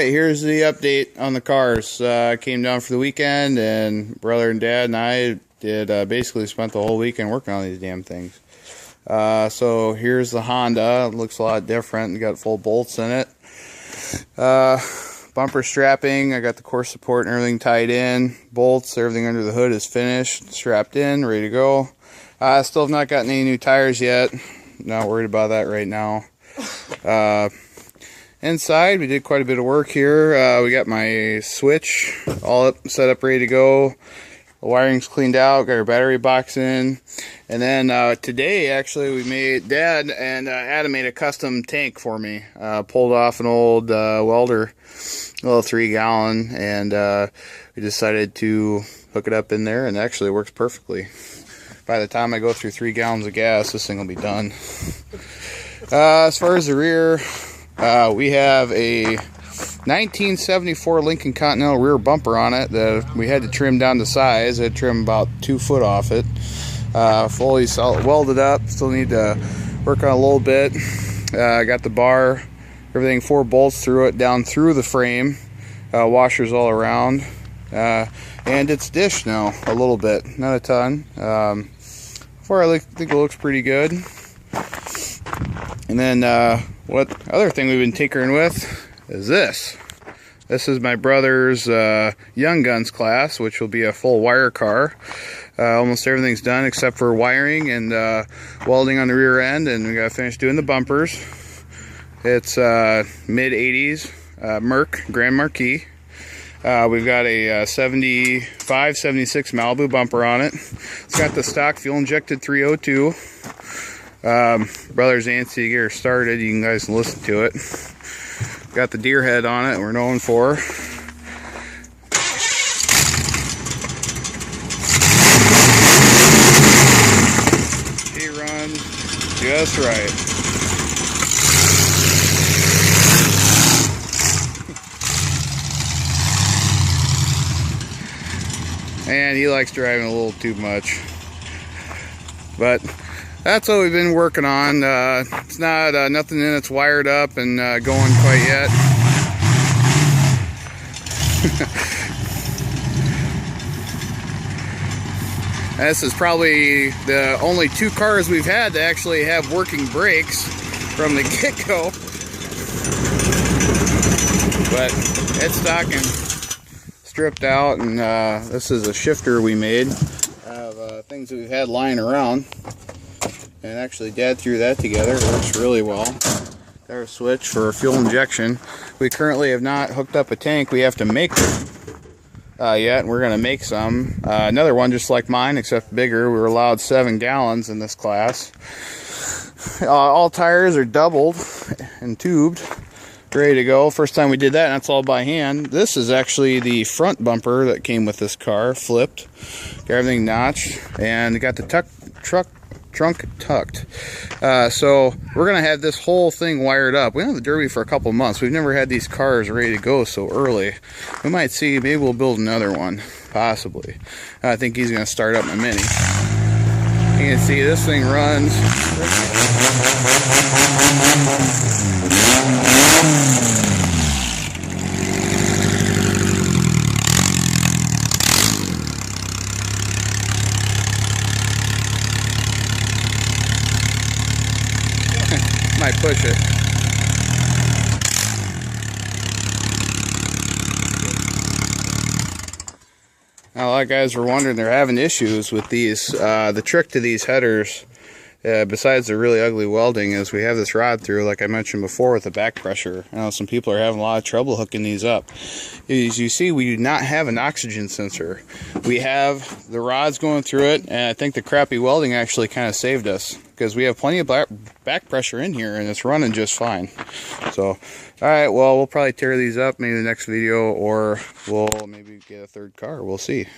Alright, here's the update on the cars. Came down for the weekend, and brother and dad and I did basically spent the whole weekend working on these damn things. So here's the Honda. It looks a lot different. You got full bolts in it. Bumper strapping. I got the core support and everything tied in. Bolts, everything under the hood is finished, strapped in, ready to go. Still have not gotten any new tires yet. Not worried about that right now. Inside, we did quite a bit of work here. We got my switch all set up, ready to go. The wiring's cleaned out, got our battery box in. And then today, actually, we made, Dad and Adam made a custom tank for me. Pulled off an old welder, a little 3-gallon, and we decided to hook it up in there, and it actually works perfectly. By the time I go through 3 gallons of gas, this thing will be done. As far as the rear, we have a 1974 Lincoln Continental rear bumper on it that we had to trim down to size. I had to trim about 2 foot off it. Fully welded up. Still need to work on a little bit. Got the bar, everything, 4 bolts through it, down through the frame. Washers all around. And it's dished now a little bit, not a ton. I think it looks pretty good. And then what other thing we've been tinkering with is this. This is my brother's Young Guns class, which will be a full wire car. Almost everything's done except for wiring and welding on the rear end, and we got to finish doing the bumpers. It's mid-80s Merc Grand Marquis. We've got a 75, 76 Malibu bumper on it. It's got the stock fuel-injected 302. Brother's antsy to get her started. You guys can listen to it. Got the deer head on it, we're known for. She runs just right. And he likes driving a little too much. But that's what we've been working on. It's not nothing in it's wired up and going quite yet. This is probably the only 2 cars we've had that actually have working brakes from the get-go. But it's stocking, stripped out, and this is a shifter we made of things that we've had lying around. And actually Dad threw that together. It works really well. Got our switch for fuel injection. We currently have not hooked up a tank. We have to make it yet. We're going to make some. Another one just like mine, except bigger. We were allowed 7 gallons in this class. All tires are doubled and tubed, ready to go. First time we did that, and that's all by hand. This is actually the front bumper that came with this car, flipped. Got everything notched, and got the trunk tucked. So we're gonna have this whole thing wired up. We had the Derby for a couple months. We've never had these cars ready to go so early. We might see, maybe we'll build another one, possibly. I think he's gonna start up my Mini. You can see this thing runs. Might push it. Now, a lot of guys were wondering, they're having issues with these. The trick to these headers, besides the really ugly welding, is we have this rod through, like I mentioned before, with the back pressure. I know some people are having a lot of trouble hooking these up. As you see, we do not have an oxygen sensor. We have the rods going through it, and I think the crappy welding actually kind of saved us, because we have plenty of back pressure in here, and it's running just fine. So, alright, well, we'll probably tear these up maybe in the next video, or we'll maybe get a third car. We'll see.